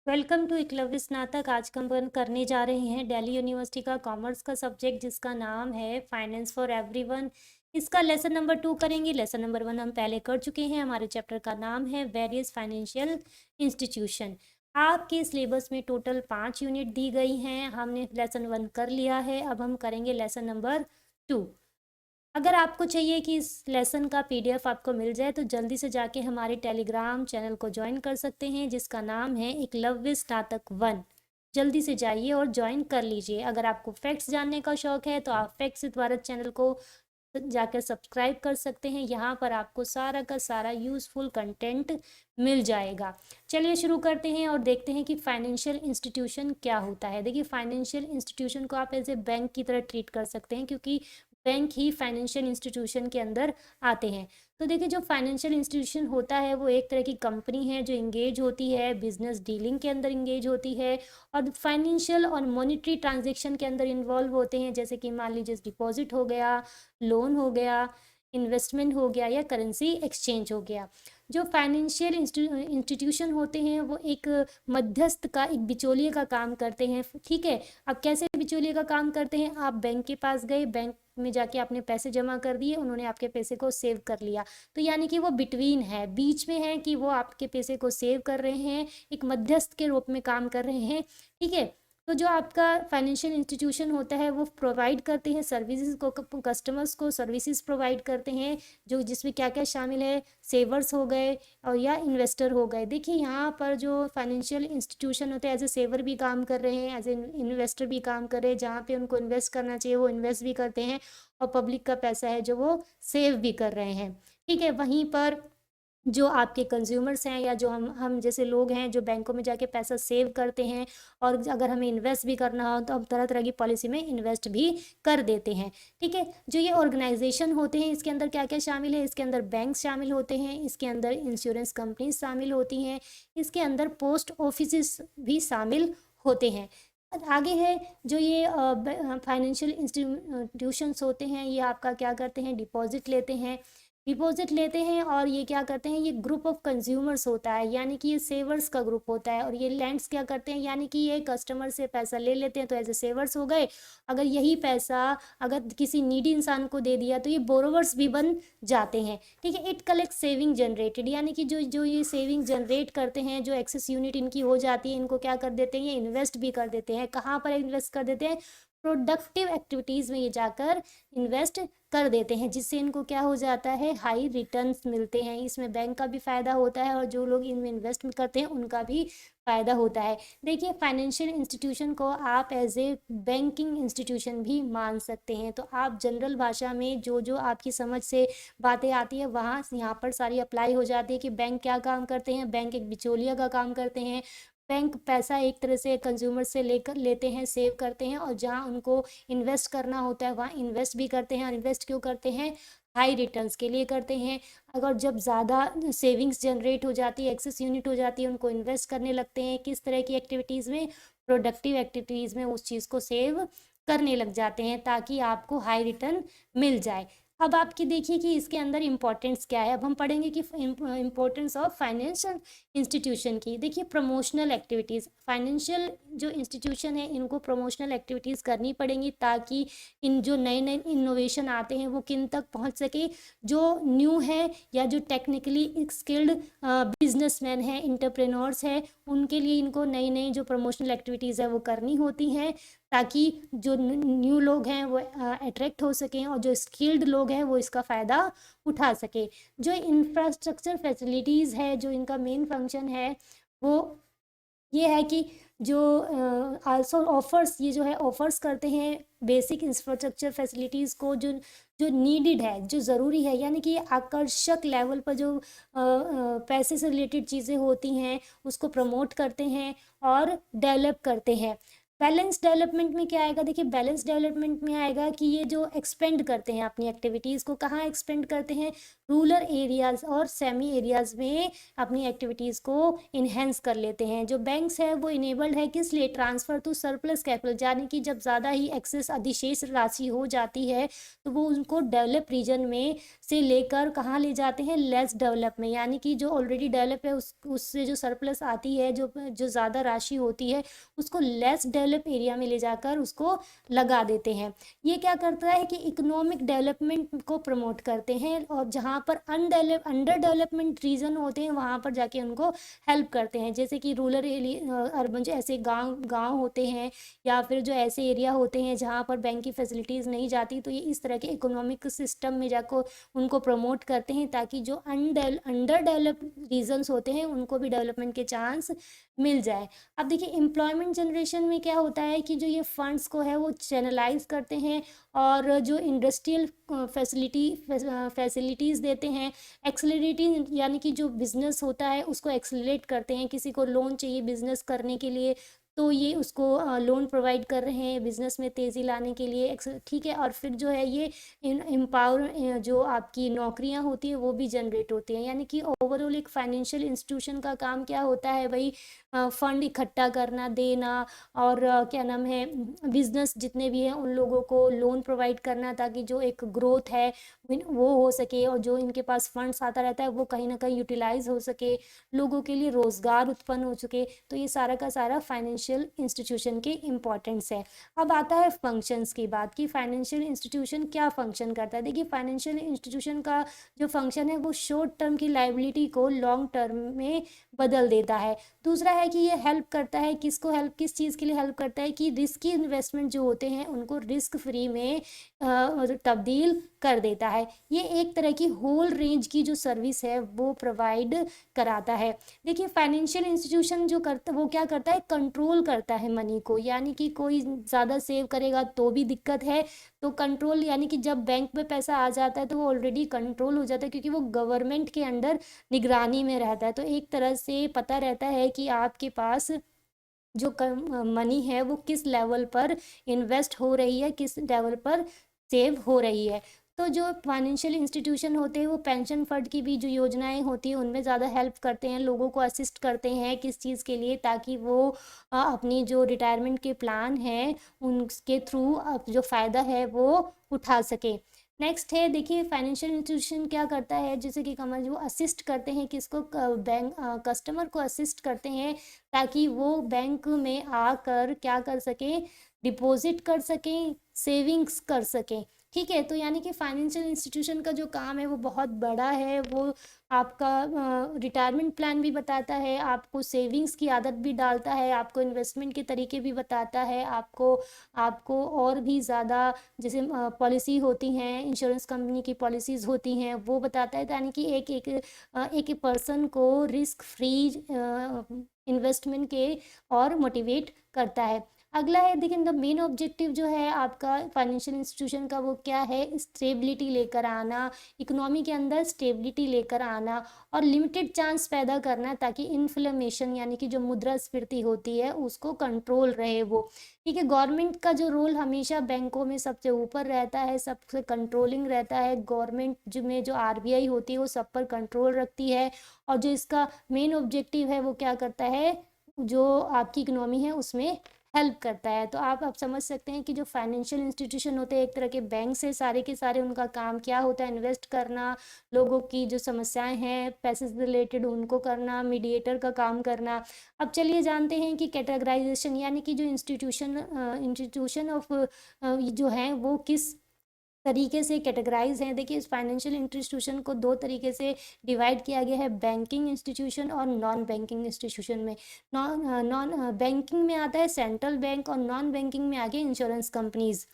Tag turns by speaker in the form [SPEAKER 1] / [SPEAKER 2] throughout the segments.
[SPEAKER 1] Welcome to Eklavya स्नातक। आज हम करने जा रहे हैं दिल्ली यूनिवर्सिटी का कॉमर्स का सब्जेक्ट जिसका नाम है फाइनेंस फॉर एवरीवन। इसका लेसन नंबर 2 करेंगे। लेसन नंबर 1 हम पहले कर चुके हैं। हमारे चैप्टर का नाम है वेरियस फाइनेंशियल इंस्टीट्यूशन। आपके सिलेबस में टोटल 5 यूनिट दी गई हैं। हमने लेसन 1 कर लिया है। अब हम करेंगे लेसन नंबर 2। अगर आपको चाहिए कि इस लेसन का पीडीएफ आपको मिल जाए तो जल्दी से जाके हमारे टेलीग्राम चैनल को ज्वाइन कर सकते हैं जिसका नाम है एकलव्य स्नातक 1। जल्दी से जाइए और ज्वाइन कर लीजिए। अगर आपको फैक्ट्स जानने का शौक है तो आप फैक्ट्स विद भारत चैनल को जाकर सब्सक्राइब कर सकते हैं। यहाँ पर आपको सारा का सारा यूज़फुल कंटेंट मिल जाएगा। चलिए शुरू करते हैं और देखते हैं कि फाइनेंशियल इंस्टीट्यूशन क्या होता है। देखिए, फाइनेंशियल इंस्टीट्यूशन को आप एज ए बैंक की तरह ट्रीट कर सकते हैं क्योंकि बैंक ही फाइनेंशियल इंस्टीट्यूशन के अंदर आते हैं। तो देखिए, जो फाइनेंशियल इंस्टीट्यूशन होता है वो एक तरह की कंपनी है जो इंगेज होती है बिजनेस डीलिंग के अंदर इंगेज होती है और फाइनेंशियल और मॉनेटरी ट्रांजैक्शन के अंदर इन्वॉल्व होते हैं। जैसे कि मान लीजिए डिपॉजिट हो गया, लोन हो गया, इन्वेस्टमेंट हो गया या करेंसी एक्सचेंज हो गया। जो फाइनेंशियल इंस्टीट्यूशन होते हैं वो एक मध्यस्थ का, एक बिचौलिए का काम करते हैं। ठीक है, अब कैसे बिचौलिए का काम करते हैं? आप बैंक के पास गए, बैंक में जाके आपने पैसे जमा कर दिए, उन्होंने आपके पैसे को सेव कर लिया। तो यानी कि वो बिटवीन है, बीच में है कि वो आपके पैसे को सेव कर रहे हैं, एक मध्यस्थ के रूप में काम कर रहे हैं। ठीक है, तो जो आपका फाइनेंशियल इंस्टीट्यूशन होता है वो प्रोवाइड करते हैं सर्विसेज को, कस्टमर्स को सर्विसेज प्रोवाइड करते हैं जो जिसमें क्या क्या शामिल है, सेवर्स हो गए और या इन्वेस्टर हो गए। देखिए, यहाँ पर जो फाइनेंशियल इंस्टीट्यूशन होते हैं एज ए सेवर भी काम कर रहे हैं, एज ए इन्वेस्टर भी काम कर रहे हैं। जहाँ पे उनको इन्वेस्ट करना चाहिए वो इन्वेस्ट भी करते हैं और पब्लिक का पैसा है जो वो सेव भी कर रहे हैं। ठीक है, वहीं पर जो आपके कंज्यूमर्स हैं या जो हम जैसे लोग हैं जो बैंकों में जाके पैसा सेव करते हैं और अगर हमें इन्वेस्ट भी करना हो तो हम तरह तरह की पॉलिसी में इन्वेस्ट भी कर देते हैं। ठीक है, जो ये ऑर्गेनाइजेशन होते हैं इसके अंदर क्या क्या शामिल है? इसके अंदर बैंक शामिल होते हैं, इसके अंदर इंश्योरेंस कंपनी शामिल होती हैं, इसके अंदर पोस्ट ऑफिस भी शामिल होते हैं। आगे है जो ये फाइनेंशियल इंस्टीट्यूशंस होते हैं, ये आपका क्या करते हैं, डिपॉजिट लेते हैं और ये क्या करते हैं, ये ग्रुप ऑफ कंज्यूमर्स होता है, यानी कि ये सेवर्स का ग्रुप होता है। और ये लैंड्स क्या करते हैं, यानी कि ये कस्टमर से पैसा ले लेते हैं तो ऐसे सेवर्स हो गए। अगर यही पैसा अगर किसी नीडी इंसान को दे दिया तो ये बोरोवर्स भी बन जाते हैं। ठीक है, इट कलेक्ट सेविंग जनरेटेड, यानी कि जो जो ये सेविंग जनरेट करते हैं, जो एक्सेस यूनिट इनकी हो जाती है, इनको क्या कर देते हैं, ये इन्वेस्ट भी कर देते हैं। कहाँ पर इन्वेस्ट कर देते हैं? प्रोडक्टिव एक्टिविटीज़ में ये जाकर इन्वेस्ट कर देते हैं, जिससे इनको क्या हो जाता है, हाई रिटर्न्स मिलते हैं। इसमें बैंक का भी फ़ायदा होता है और जो लोग इनमें इन्वेस्ट करते हैं उनका भी फ़ायदा होता है। देखिए, फाइनेंशियल इंस्टीट्यूशन को आप एज ए बैंकिंग इंस्टीट्यूशन भी मान सकते हैं। तो आप जनरल भाषा में जो जो आपकी समझ से बातें आती है वहाँ यहाँ पर सारी अप्लाई हो जाती है कि बैंक क्या काम करते हैं। बैंक एक बिचौलिया का काम करते हैं। बैंक पैसा एक तरह से कंज्यूमर से लेकर लेते हैं, सेव करते हैं और जहाँ उनको इन्वेस्ट करना होता है वहाँ इन्वेस्ट भी करते हैं। और इन्वेस्ट क्यों करते हैं? हाई रिटर्न्स के लिए करते हैं। अगर जब ज़्यादा सेविंग्स जनरेट हो जाती है, एक्सेस यूनिट हो जाती है, उनको इन्वेस्ट करने लगते हैं किस तरह की एक्टिविटीज़ में, प्रोडक्टिव एक्टिविटीज़ में उस चीज़ को सेव करने लग जाते हैं ताकि आपको हाई रिटर्न मिल जाए। अब आपकी देखिए कि इसके अंदर इम्पोर्टेंस क्या है। अब हम पढ़ेंगे कि इम्पोर्टेंस ऑफ फाइनेंशियल इंस्टीट्यूशन की। देखिए, प्रमोशनल एक्टिविटीज़, फाइनेंशियल जो इंस्टीट्यूशन है इनको प्रमोशनल एक्टिविटीज़ करनी पड़ेंगी ताकि इन जो नए नए इनोवेशन आते हैं वो किन तक पहुंच सके। जो न्यू है या जो टेक्निकली स्किल्ड बिजनेसमैन हैं, इंटरप्रेन्योर्स हैं, उनके लिए इनको नई नई जो प्रमोशनल एक्टिविटीज़ है वो करनी होती हैं ताकि जो न्यू लोग हैं वो अट्रैक्ट हो सकें और जो स्किल्ड लोग हैं वो इसका फ़ायदा उठा सके। जो इंफ्रास्ट्रक्चर फैसिलिटीज़ है, जो इनका मेन फंक्शन है वो ये है कि जो आल्सो ऑफर्स, ये जो है ऑफर्स करते हैं बेसिक इंफ्रास्ट्रक्चर फैसिलिटीज़ को जो जो नीडेड है, जो ज़रूरी है, यानी कि आकर्षक लेवल पर जो पैसे से रिलेटेड चीज़ें होती हैं उसको प्रमोट करते हैं और डेवलप करते हैं। बैलेंस डेवलपमेंट में क्या आएगा, देखिए बैलेंस डेवलपमेंट में आएगा कि ये जो एक्सपेंड करते हैं अपनी एक्टिविटीज़ को, कहाँ एक्सपेंड करते हैं, रूरल एरियाज़ और सेमी एरियाज़ में अपनी एक्टिविटीज़ को इन्हेंस कर लेते हैं। जो बैंक्स है वो इनेबल्ड है किस लिए, ट्रांसफ़र टू सरप्लस कैपिटल, यानी कि जब ज़्यादा ही एक्सेस अधिशेष राशि हो जाती है तो वो उनको डेवलप रीजन में से लेकर कहाँ ले जाते हैं, लेस डेवलप में, यानी कि जो ऑलरेडी डेवलप है उससे जो सरप्लस आती है, जो ज़्यादा राशि होती है उसको लेस डेवलप एरिया में ले जाकर उसको लगा देते हैं। ये क्या करता है कि इकोनॉमिक डेवलपमेंट को प्रमोट करते हैं, और जहाँ पर अंडर डेवलपमेंट रीजन होते हैं वहाँ पर जाके उनको हेल्प करते हैं। जैसे कि रूरल एरिया, अर्बन जो ऐसे गांव होते हैं, या फिर जो ऐसे एरिया होते हैं जहाँ पर बैंक की फैसिलिटीज़ नहीं जाती, तो ये इस तरह के इकोनॉमिक सिस्टम में जाकर उनको प्रमोट करते हैं, ताकि जो अंडर डेवलप रीजन्स होते हैं उनको भी डेवलपमेंट के चांस मिल जाए। अब देखिए एम्प्लॉयमेंट जनरेशन में क्या होता है कि जो ये फंड्स को है वो चैनलाइज करते हैं, और जो इंडस्ट्रियल फैसिलिटीज़ देते हैं, एक्सेलरेटिंग, यानी कि जो बिजनेस होता है उसको एक्सेलरेट करते हैं। किसी को लोन चाहिए बिजनेस करने के लिए, तो ये उसको लोन प्रोवाइड कर रहे हैं बिजनेस में तेज़ी लाने के लिए, ठीक है। और फिर जो है ये एम्पावर, जो आपकी नौकरियां होती हैं वो भी जनरेट होती हैं, यानी कि ओवरऑल एक फाइनेंशियल इंस्टीट्यूशन का काम क्या होता है, वही फंड इकट्ठा करना, देना, और क्या नाम है, बिजनेस जितने भी हैं उन लोगों को लोन प्रोवाइड करना, ताकि जो एक ग्रोथ है वो हो सके, और जो इनके पास फंड्स आता रहता है वो कहीं ना कहीं यूटिलाइज हो सके, लोगों के लिए रोजगार उत्पन्न हो सके। तो ये सारा का सारा फाइनेंशियल इंस्टीट्यूशन के इम्पोर्टेंस है। अब आता है फंक्शंस की बात, कि फाइनेंशियल इंस्टीट्यूशन क्या फंक्शन करता है। देखिए फाइनेंशियल इंस्टीट्यूशन का जो फंक्शन है वो शॉर्ट टर्म की लाइबिलिटी को लॉन्ग टर्म में बदल देता है। दूसरा है कि ये हेल्प करता है, किसको हेल्प, किस चीज़ के लिए हेल्प करता है, कि रिस्की इन्वेस्टमेंट जो होते हैं उनको रिस्क फ्री में तब्दील कर देता है। ये एक तरह की होल रेंज की जो सर्विस है वो प्रोवाइड कराता है। देखिए फाइनेंशियल इंस्टीट्यूशन जो करता, वो क्या करता है, कंट्रोल करता है मनी को, यानी कि कोई ज़्यादा सेव करेगा तो भी दिक्कत है, तो कंट्रोल, यानी कि जब बैंक में पैसा आ जाता है तो वो ऑलरेडी कंट्रोल हो जाता है, क्योंकि वो गवर्नमेंट के अंडर निगरानी में रहता है। तो एक तरह से पता रहता है कि आपके पास जो मनी है वो किस लेवल पर इन्वेस्ट हो रही है, किस लेवल पर सेव हो रही है। तो जो फाइनेंशियल इंस्टीट्यूशन होते हैं वो पेंशन फंड की भी जो योजनाएं होती हैं उनमें ज़्यादा हेल्प करते हैं, लोगों को असिस्ट करते हैं, किस चीज़ के लिए, ताकि वो अपनी जो रिटायरमेंट के प्लान हैं उनके थ्रू जो फ़ायदा है वो उठा सके। नेक्स्ट है, देखिए फाइनेंशियल इंस्टीट्यूशन क्या करता है, जैसे कि कमल, वो असिस्ट करते हैं किसको, बैंक कस्टमर को असिस्ट करते हैं, ताकि वो बैंक में आकर क्या कर सकें, डिपॉजिट कर सकें, सेविंग्स कर सकें। ठीक है, तो यानी कि फाइनेंशियल इंस्टीट्यूशन का जो काम है वो बहुत बड़ा है। वो आपका रिटायरमेंट प्लान भी बताता है, आपको सेविंग्स की आदत भी डालता है, आपको इन्वेस्टमेंट के तरीके भी बताता है, आपको आपको और भी ज़्यादा, जैसे पॉलिसी होती हैं, इंश्योरेंस कंपनी की पॉलिसीज़ होती हैं वो बताता है, यानी कि एक पर्सन को रिस्क फ्री इन्वेस्टमेंट के और मोटिवेट करता है। अगला है, देखिए द मेन ऑब्जेक्टिव जो है आपका फाइनेंशियल इंस्टीट्यूशन का वो क्या है, स्टेबिलिटी लेकर आना, इकोनॉमी के अंदर स्टेबिलिटी लेकर आना, और लिमिटेड चांस पैदा करना, ताकि इन्फ्लेमेशन, यानी कि जो मुद्रास्फीति होती है उसको कंट्रोल रहे वो। ठीक है, गवर्नमेंट का जो रोल हमेशा बैंकों में सबसे ऊपर रहता है, सबसे कंट्रोलिंग रहता है। गवर्नमेंट में जो आरबीआई होती है वो सब पर कंट्रोल रखती है, और जो इसका मेन ऑब्जेक्टिव है वो क्या करता है, जो आपकी इकोनॉमी है उसमें हेल्प करता है। तो आप समझ सकते हैं कि जो फाइनेंशियल इंस्टीट्यूशन होते हैं एक तरह के बैंक से, सारे के सारे उनका काम क्या होता है, इन्वेस्ट करना, लोगों की जो समस्याएं हैं पैसे से रिलेटेड उनको करना, मीडिएटर का काम करना। अब चलिए जानते हैं कि कैटेगराइजेशन, यानी कि जो इंस्टीट्यूशन ऑफ जो है वो किस तरीके से कैटेगराइज हैं। देखिए इस फाइनेंशियल इंस्टीट्यूशन को दो तरीके से डिवाइड किया गया है, बैंकिंग इंस्टीट्यूशन और नॉन बैंकिंग इंस्टीट्यूशन में। नॉन बैंकिंग में आता है सेंट्रल बैंक, और नॉन बैंकिंग में आ गया इंश्योरेंस कंपनीज।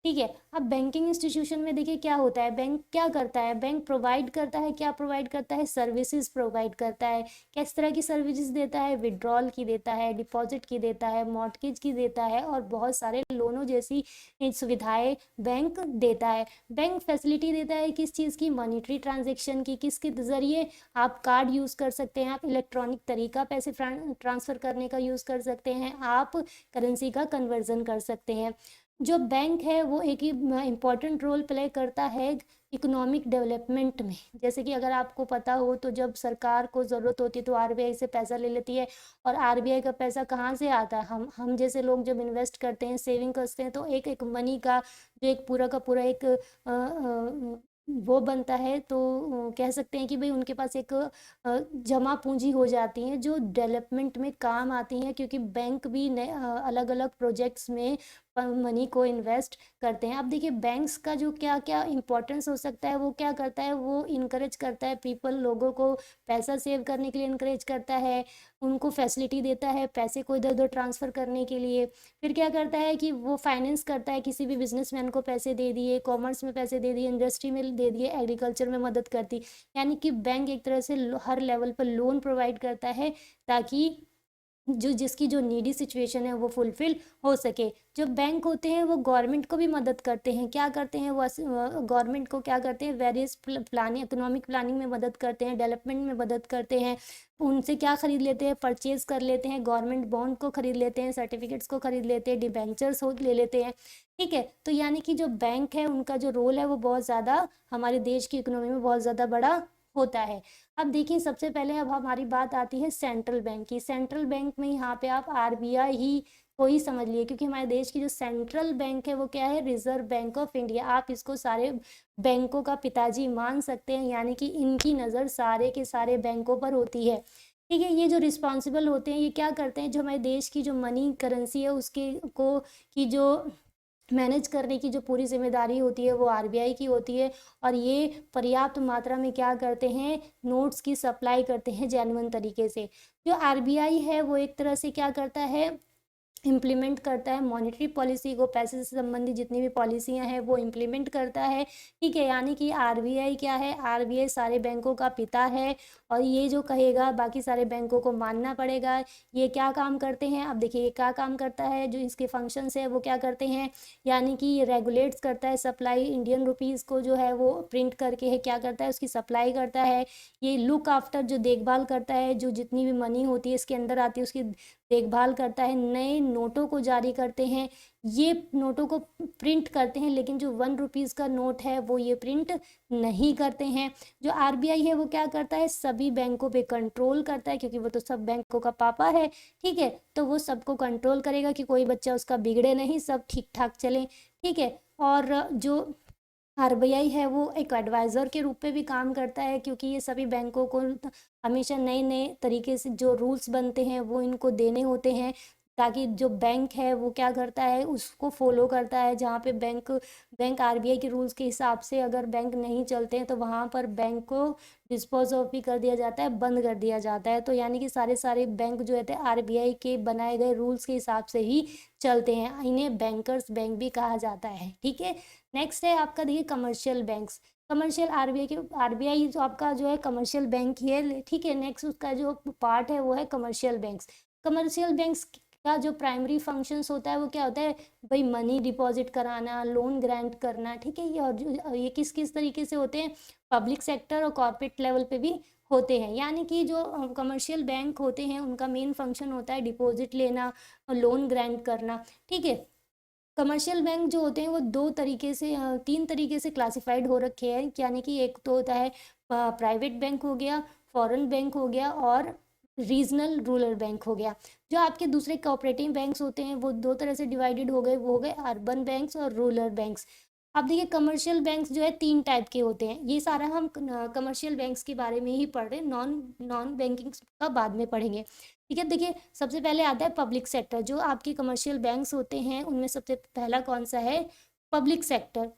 [SPEAKER 1] ठीक है। अब बैंकिंग इंस्टीट्यूशन में देखिए क्या होता है, बैंक क्या करता है, बैंक प्रोवाइड करता है, क्या प्रोवाइड करता है, सर्विसेज प्रोवाइड करता है। किस तरह की सर्विसेज देता है, विड्रॉल की देता है, डिपॉजिट की देता है, मॉर्टगेज की देता है, और बहुत सारे लोनों जैसी सुविधाएं बैंक देता है। बैंक फैसिलिटी देता है किस चीज़ की, मॉनिटरी ट्रांजेक्शन की, किसके जरिए, आप कार्ड यूज़ कर सकते हैं, आप इलेक्ट्रॉनिक तरीका पैसे ट्रांसफ़र करने का यूज़ कर सकते हैं, आप करेंसी का कन्वर्जन कर सकते हैं। जो बैंक है वो एक ही इम्पॉर्टेंट रोल प्ले करता है इकोनॉमिक डेवलपमेंट में। जैसे कि अगर आपको पता हो तो जब सरकार को ज़रूरत होती है तो आरबीआई से पैसा ले लेती है, और आरबीआई का पैसा कहाँ से आता है, हम जैसे लोग जब इन्वेस्ट करते हैं, सेविंग करते हैं, तो एक एक मनी का जो एक पूरा का पूरा एक वो बनता है, तो कह सकते हैं कि भाई उनके पास एक जमा पूंजी हो जाती है जो डेवलपमेंट में काम आती है, क्योंकि बैंक भी अलग अलग प्रोजेक्ट्स में मनी को इन्वेस्ट करते हैं। अब देखिए बैंक्स का जो क्या क्या इंपॉर्टेंस हो सकता है, वो क्या करता है, वो इनकरेज करता है पीपल, लोगों को पैसा सेव करने के लिए इनकरेज करता है, उनको फैसिलिटी देता है पैसे को इधर उधर ट्रांसफ़र करने के लिए। फिर क्या करता है कि वो फाइनेंस करता है, किसी भी बिजनेसमैन को पैसे दे दिए, कॉमर्स में पैसे दे दिए, इंडस्ट्री में दे दिए, एग्रीकल्चर में मदद करती। यानी कि बैंक एक तरह से हर लेवल पर लोन प्रोवाइड करता है, ताकि जो जिसकी जो नीडी सिचुएशन है वो फुलफिल हो सके। जो बैंक होते हैं वो गवर्नमेंट को भी मदद करते हैं, क्या करते हैं वो, गवर्नमेंट को क्या करते हैं, वेरियस प्लानिंग, इकोनॉमिक प्लानिंग में मदद करते हैं, डेवलपमेंट में मदद करते हैं। उनसे क्या खरीद लेते हैं, परचेज कर लेते हैं, गवर्नमेंट बॉन्ड को खरीद लेते हैं, सर्टिफिकेट्स को खरीद लेते हैं, डिबेंचर्स हो ले लेते हैं। ठीक है, तो यानी कि जो बैंक है उनका जो रोल है वो बहुत ज़्यादा हमारे देश की इकोनॉमी में बहुत ज़्यादा बड़ा होता है। अब देखिए सबसे पहले अब हमारी बात आती है सेंट्रल बैंक की। सेंट्रल बैंक में यहाँ पे आप आरबीआई ही को ही समझ लिए, क्योंकि हमारे देश की जो सेंट्रल बैंक है वो क्या है, रिजर्व बैंक ऑफ इंडिया। आप इसको सारे बैंकों का पिताजी मान सकते हैं, यानी कि इनकी नज़र सारे के सारे बैंकों पर होती है। ठीक है, ये जो रिस्पॉन्सिबल होते हैं, ये क्या करते हैं, जो हमारे देश की जो मनी करेंसी है उसके को की जो मैनेज करने की जो पूरी जिम्मेदारी होती है वो आरबीआई की होती है, और ये पर्याप्त मात्रा में क्या करते हैं, नोट्स की सप्लाई करते हैं जेन्युइन तरीके से। जो आरबीआई है वो एक तरह से क्या करता है, इम्प्लीमेंट करता है मॉनेटरी पॉलिसी को, पैसे से संबंधित जितनी भी पॉलिसियां हैं वो इम्प्लीमेंट करता है। ठीक है, यानी कि आरबीआई क्या है, आरबीआई सारे बैंकों का पिता है, और ये जो कहेगा बाकी सारे बैंकों को मानना पड़ेगा। ये क्या काम करते हैं, अब देखिए ये क्या काम करता है, जो इसके फंक्शंस है वो क्या करते हैं, यानी कि ये रेगुलेट्स करता है सप्लाई, इंडियन रुपीज़ को जो है वो प्रिंट करके है क्या करता है, उसकी सप्लाई करता है। ये लुक आफ्टर, जो देखभाल करता है, जो जितनी भी मनी होती है इसके अंदर आती है उसकी देखभाल करता है, नए नोटों को जारी करते हैं, ये नोटों को प्रिंट करते हैं, लेकिन जो 1 रुपीज़ का नोट है वो ये प्रिंट नहीं करते हैं। जो आरबीआई है वो क्या करता है, सभी बैंकों पे कंट्रोल करता है, क्योंकि वो तो सब बैंकों का पापा है। ठीक है, तो वो सबको कंट्रोल करेगा कि कोई बच्चा उसका बिगड़े नहीं, सब ठीक ठाक चले। ठीक है, और जो आरबीआई है वो एक एडवाइज़र के रूप में भी काम करता है, क्योंकि ये सभी बैंकों को हमेशा नए नए तरीके से जो रूल्स बनते हैं वो इनको देने होते हैं, ताकि जो बैंक है वो क्या करता है उसको फॉलो करता है। जहाँ पे बैंक बैंक आरबीआई के रूल्स के हिसाब से अगर बैंक नहीं चलते हैं तो वहाँ पर बैंक को डिस्पोज ऑफ भी कर दिया जाता है, बंद कर दिया जाता है। तो यानी कि सारे सारे बैंक जो है आरबीआई के बनाए गए रूल्स के हिसाब से ही चलते हैं, इन्हें बैंकर्स बैंक भी कहा जाता है। ठीक है, नेक्स्ट है आपका देखिए कमर्शियल बैंक्स। कमर्शियल आरबीआई जो आपका जो है कमर्शियल बैंक ही है। ठीक है, नेक्स्ट उसका जो पार्ट है वो है कमर्शियल बैंक्स। कमर्शियल बैंक्स का जो प्राइमरी फंक्शंस होता है वो क्या होता है, भाई मनी डिपॉजिट कराना, लोन ग्रांट करना। ठीक है, ये और ये किस किस तरीके से होते हैं, पब्लिक सेक्टर और कॉर्पोरेट लेवल पे भी होते हैं। यानी कि जो कमर्शियल बैंक होते हैं उनका मेन फंक्शन होता है डिपॉजिट लेना और लोन ग्रांट करना। ठीक है, कमर्शियल बैंक जो होते हैं वो दो तरीके से तीन तरीके से क्लासिफाइड हो रखे हैं, यानी कि एक तो होता है प्राइवेट बैंक हो गया, फॉरेन बैंक हो गया, और रीजनल रूरल बैंक हो गया। जो आपके दूसरे कोऑपरेटिव बैंक्स होते हैं वो दो तरह से डिवाइडेड हो गए, वो हो गए अर्बन बैंक्स और रूरल बैंक्स। अब देखिए कमर्शियल बैंक्स जो है 3 टाइप के होते हैं, ये सारा हम कमर्शियल बैंक्स के बारे में ही पढ़ रहे हैं, नॉन नॉन बैंकिंग का बाद में पढ़ेंगे। ठीक है, देखिए सबसे पहले आता है पब्लिक सेक्टर। जो आपके कमर्शियल बैंक्स होते हैं उनमें सबसे पहला कौन सा है, पब्लिक सेक्टर।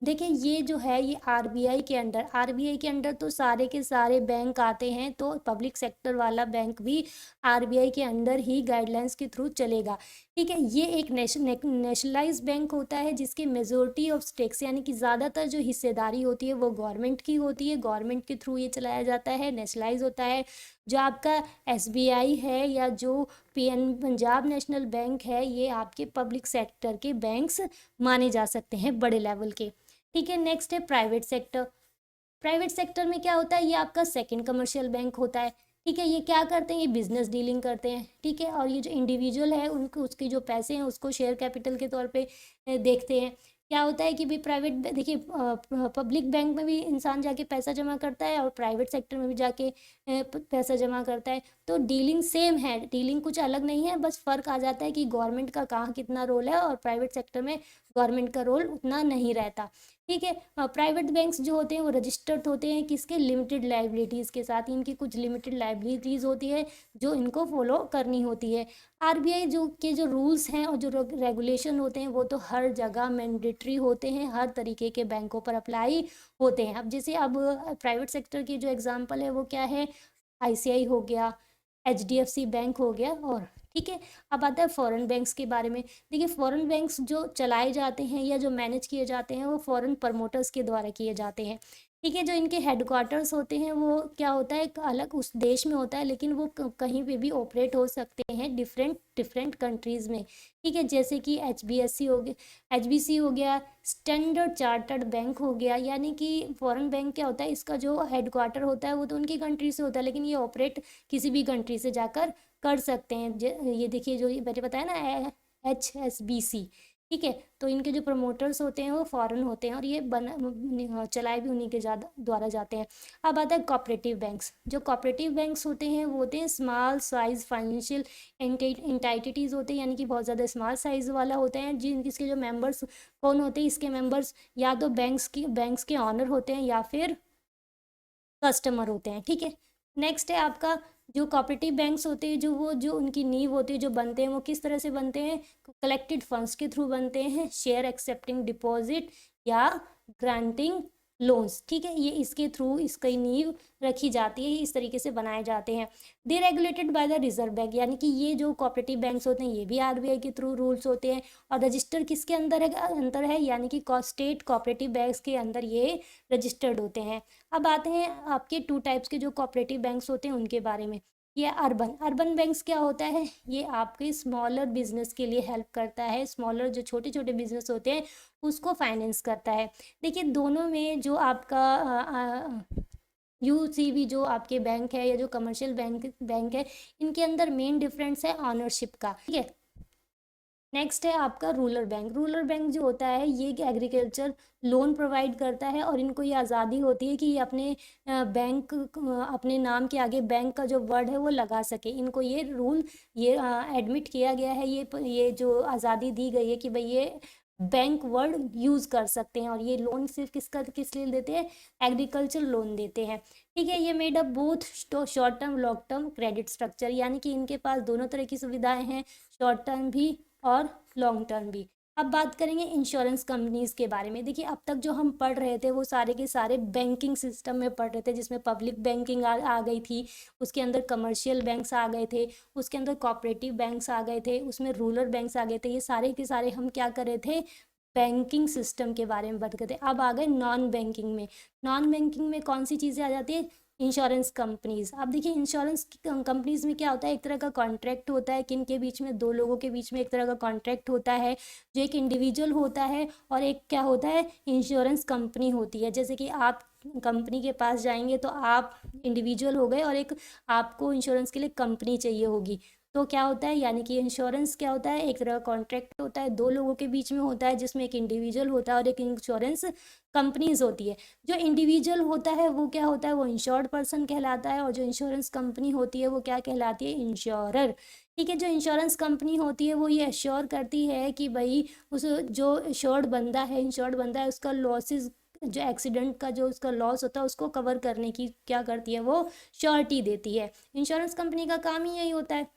[SPEAKER 1] देखिए ये जो है ये आरबीआई के अंडर तो सारे के सारे बैंक आते हैं, तो पब्लिक सेक्टर वाला बैंक भी आरबीआई के अंडर ही गाइडलाइंस के थ्रू चलेगा। ठीक है, ये एक नेशनलाइज बैंक होता है जिसकी मेजोरिटी ऑफ स्टेक्स यानी कि ज़्यादातर जो हिस्सेदारी होती है वो गवर्नमेंट की होती है, गवर्नमेंट के थ्रू ये चलाया जाता है, नेशनलाइज होता है। जो आपका एसबीआई है या जो पंजाब नेशनल बैंक है, ये आपके पब्लिक सेक्टर के बैंक्स माने जा सकते हैं, बड़े लेवल के। ठीक है, नेक्स्ट है प्राइवेट सेक्टर। प्राइवेट सेक्टर में क्या होता है, ये आपका सेकंड कमर्शियल बैंक होता है। ठीक है, ये क्या करते हैं, ये बिजनेस डीलिंग करते हैं। ठीक है, और ये जो इंडिविजुअल है उनको उसके जो पैसे हैं उसको शेयर कैपिटल के तौर पे देखते हैं। क्या होता है कि भी प्राइवेट, देखिए पब्लिक बैंक में भी इंसान जाके पैसा जमा करता है और प्राइवेट सेक्टर में भी जाके पैसा जमा करता है, तो डीलिंग सेम है, डीलिंग कुछ अलग नहीं है, बस फ़र्क आ जाता है कि गवर्नमेंट का कहाँ कितना रोल है और प्राइवेट सेक्टर में गवर्नमेंट का रोल उतना नहीं रहता। ठीक है, प्राइवेट बैंक्स जो होते हैं वो रजिस्टर्ड होते हैं किसके, लिमिटेड लाइबिलिटीज़ के साथ। इनकी कुछ लिमिटेड लाइबिलिटीज़ होती है जो इनको फॉलो करनी होती है। आरबीआई जो रूल्स हैं और जो रेगुलेशन होते हैं वो तो हर जगह मैंडेटरी होते हैं, हर तरीके के बैंकों पर अप्लाई होते हैं। अब जैसे अब प्राइवेट सेक्टर की जो एग्जांपल है वो क्या है, आईसीआई हो गया, एचडीएफसी बैंक हो गया, और ठीक है। अब आता है फॉरेन बैंक्स के बारे में। देखिए फॉरेन बैंक्स जो चलाए जाते हैं या जो मैनेज किए जाते हैं वो फॉरेन प्रमोटर्स के द्वारा किए जाते हैं। ठीक है, जो इनके हेडक्वार्टर्स होते हैं वो क्या होता है, एक अलग उस देश में होता है, लेकिन वो कहीं पे भी ऑपरेट हो सकते हैं डिफरेंट डिफरेंट कंट्रीज़ में। ठीक है, जैसे कि एचबीएससी हो गया, एचबीसी हो गया, स्टैंडर्ड चार्टर्ड बैंक हो गया। यानी कि फॉरेन बैंक क्या होता है, इसका जो हेडक्वार्टर होता है वो तो उनकी कंट्री से होता है, लेकिन ये ऑपरेट किसी भी कंट्री से जाकर कर सकते हैं। ये देखिए जो मैंने बताया ना, HSBC। ठीक है, तो इनके जो प्रमोटर्स होते हैं वो फॉरेन होते हैं और ये चलाए भी उन्हीं के द्वारा जाते हैं। अब आता है कोऑपरेटिव बैंक्स। जो कोऑपरेटिव बैंक्स होते हैं वो होते हैं स्मॉल साइज फाइनेंशियल एंटाइटिटीज़ होते हैं, यानी कि बहुत ज़्यादा स्मॉल साइज वाला होते हैं। इसके जो मेंबर्स कौन होते हैं, इसके मेंबर्स या तो बैंक्स के ऑनर होते हैं या फिर कस्टमर होते हैं। ठीक है, नेक्स्ट है आपका जो कोऑपरेटिव बैंक्स होते हैं, जो उनकी नींव होती है, जो बनते हैं वो किस तरह से बनते हैं, कलेक्टेड फंड्स के थ्रू बनते हैं, शेयर एक्सेप्टिंग डिपॉजिट या ग्रांटिंग लोन्स। ठीक है, ये इसके थ्रू इसकी नींव रखी जाती है, इस तरीके से बनाए जाते हैं। They regulated by the reserve bank, यानी कि ये जो कोऑपरेटिव बैंक्स होते हैं ये भी आरबीआई के थ्रू रूल्स होते हैं। और रजिस्टर किसके अंदर है, यानी कि स्टेट कोऑपरेटिव बैंक्स के अंदर ये रजिस्टर्ड होते हैं। अब आते हैं आपके टू टाइप्स के जो कोऑपरेटिव बैंक्स होते हैं उनके बारे में। ये अर्बन बैंक्स क्या होता है, ये आपके स्मॉलर बिजनेस के लिए हेल्प करता है, स्मॉलर जो छोटे छोटे बिजनेस होते हैं उसको फाइनेंस करता है। देखिए दोनों में जो आपका यूसीबी जो आपके बैंक है या जो कमर्शियल बैंक है, इनके अंदर मेन डिफरेंस है ऑनरशिप का। ठीक है, नेक्स्ट है आपका रूरल बैंक। रूरल बैंक जो होता है ये एग्रीकल्चर लोन प्रोवाइड करता है और इनको ये आज़ादी होती है कि ये अपने बैंक अपने नाम के आगे बैंक का जो वर्ड है वो लगा सके। इनको ये रूल ये एडमिट किया गया है, ये जो आज़ादी दी गई है कि भाई ये बैंक वर्ड यूज़ कर सकते हैं। और ये लोन सिर्फ किस लिए देते हैं, एग्रीकल्चर लोन देते हैं। ठीक है, ये made up both short term long term credit structure, यानी कि इनके पास दोनों तरह की सुविधाएं हैं, शॉर्ट टर्म भी और लॉन्ग टर्म भी। अब बात करेंगे इंश्योरेंस कंपनीज के बारे में। देखिए अब तक जो हम पढ़ रहे थे वो सारे के सारे बैंकिंग सिस्टम में पढ़ रहे थे, जिसमें पब्लिक बैंकिंग आ गई थी, उसके अंदर कमर्शियल बैंक्स आ गए थे, उसके अंदर कोऑपरेटिव बैंक्स आ गए थे, उसमें रूरल बैंक्स आ गए थे। ये सारे के सारे हम क्या कर रहे थे, बैंकिंग सिस्टम के बारे में बात करते हैं। अब आ गए नॉन बैंकिंग में। नॉन बैंकिंग में कौन सी चीज़ें आ जाती है, इंश्योरेंस कंपनीज। अब देखिए इंश्योरेंस कंपनीज में क्या होता है, एक तरह का कॉन्ट्रैक्ट होता है, किन के बीच में, दो लोगों के बीच में एक तरह का कॉन्ट्रैक्ट होता है, जो एक इंडिविजुअल होता है और एक क्या होता है, इंश्योरेंस कंपनी होती है। जैसे कि आप कंपनी के पास जाएंगे तो आप इंडिविजुअल हो गए और एक आपको इंश्योरेंस के लिए कंपनी चाहिए होगी। तो क्या होता है, यानी कि इंश्योरेंस क्या होता है, एक तरह का कॉन्ट्रैक्ट होता है, दो लोगों के बीच में होता है, जिसमें एक इंडिविजुअल होता है और एक इंश्योरेंस कंपनीज होती है। जो इंडिविजुअल होता है वो क्या होता है, वो इंश्योर्ड पर्सन कहलाता है, और जो इंश्योरेंस कंपनी होती है वो क्या कहलाती है, इंश्योरर। ठीक है, जो इंश्योरेंस कंपनी होती है वो ये एश्योर करती है कि भाई उस जो इंश्योर्ड बंदा है उसका लॉसेस, जो एक्सीडेंट का जो उसका लॉस होता है उसको कवर करने की क्या करती है, वो श्योरिटी देती है। इंश्योरेंस कंपनी का काम ही यही होता है।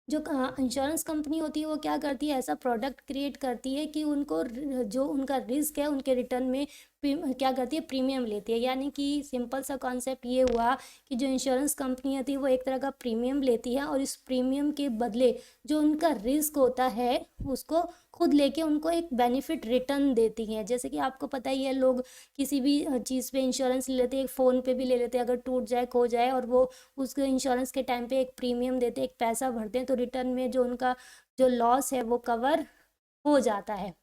[SPEAKER 1] जो इंश्योरेंस कंपनी होती है वो क्या करती है, ऐसा प्रोडक्ट क्रिएट करती है कि उनको जो उनका रिस्क है उनके रिटर्न में क्या करती है, प्रीमियम लेती है। यानी कि सिंपल सा कॉन्सेप्ट ये हुआ कि जो इंश्योरेंस कंपनी होती है वो एक तरह का प्रीमियम लेती है और इस प्रीमियम के बदले जो उनका रिस्क होता है उसको खुद लेके उनको एक बेनिफिट रिटर्न देती हैं। जैसे कि आपको पता ही है, लोग किसी भी चीज़ पे इंश्योरेंस ले लेते हैं, फ़ोन पे भी ले लेते हैं, अगर टूट जाए खो जाए और वो उसके इंश्योरेंस के टाइम पे एक प्रीमियम देते हैं, एक पैसा भरते हैं, तो रिटर्न में जो उनका जो लॉस है वो कवर हो जाता है।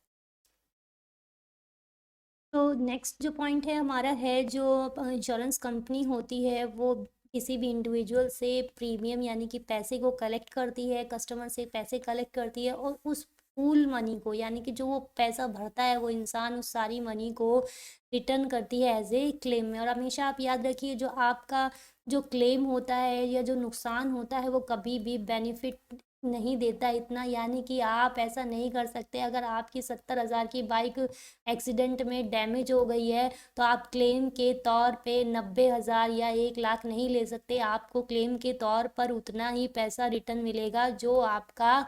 [SPEAKER 1] तो नेक्स्ट जो पॉइंट है हमारा है, जो इंश्योरेंस कंपनी होती है वो किसी भी इंडिविजुअल से प्रीमियम यानी कि पैसे को कलेक्ट करती है, कस्टमर से पैसे कलेक्ट करती है और उस पूल मनी को यानी कि जो वो पैसा भरता है वो इंसान उस सारी मनी को रिटर्न करती है एज ए क्लेम में। और हमेशा आप याद रखिए, जो आपका जो क्लेम होता है या जो नुकसान होता है वो कभी भी बेनिफिट नहीं देता इतना। यानी कि आप ऐसा नहीं कर सकते, अगर आपकी 70,000 की बाइक एक्सीडेंट में डैमेज हो गई है तो आप क्लेम के तौर पे 90,000 या 1 लाख नहीं ले सकते। आपको क्लेम के तौर पर उतना ही पैसा रिटर्न मिलेगा जो आपका